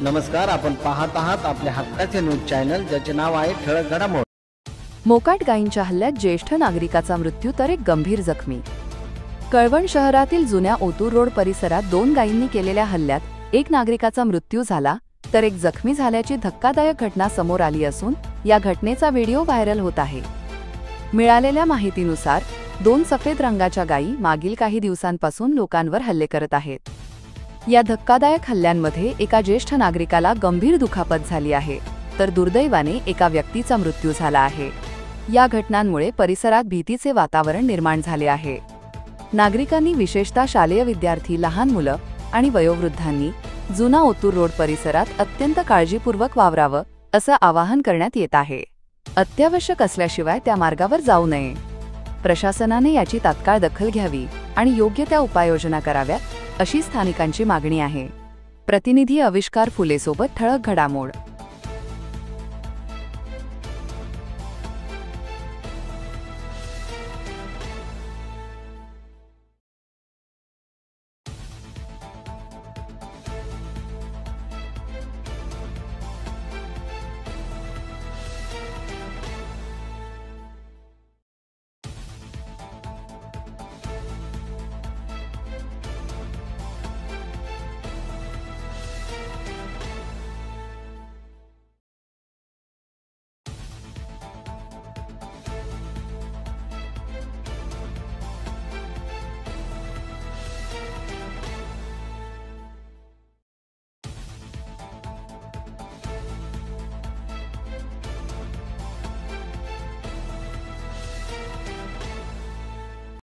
नमस्कार, आपण पाहत आहात आपल्या हक्काचे न्यूज चॅनल, ज्याचे नाव आहे ठळक घडामोडी। मोकाट गायींच्या हल्ल्यात ज्येष्ठ नागरिकाचा मृत्यू तर एक गंभीर जखमी। कळवण शहरातील जुन्या ओतूर रोड परिसरात 2 गायींनी केलेल्या हल्ल्यात एक नागरिकाचा मृत्यू झाला तर एक जखमी झाल्याची धक्कादायक घटना समोर आली असून या घटनेचा व्हिडिओ व्हायरल होत आहे। मिळालेल्या माहितीनुसार 2 सफेद रंगाच्या गायी मागील काही दिवसांपासून लोकांवर हल्ले करत आहेत। या धक्कादायक हल्ल्यांमध्ये एका ज्येष्ठ नागरिकाला गंभीर दुखापत झाली आहे तर दुर्दैवाने एका व्यक्तीचा मृत्यू झाला आहे। या घटनांमुळे परिसरात भीतीचे वातावरण निर्माण झाले आहे। नागरिकांनी, विशेषतः शालेय विद्यार्थी, लहान मुलं आणि वयोवृद्धांनी जुना ओतूर रोड परिसरात अत्यंत काळजीपूर्वक वावरावं असं आवाहन करण्यात येत आहे। अत्यावश्यक असल्याशिवाय त्या मार्गावर जाऊ नये। प्रशासनाने याची तात्काळ दखल घ्यावी आणि योग्य त्या उपाययोजना कराव्यात अशी स्थानिकांची मागणी आहे। प्रतिनिधी अविष्कार फुले सोबत ठळक घडामोड।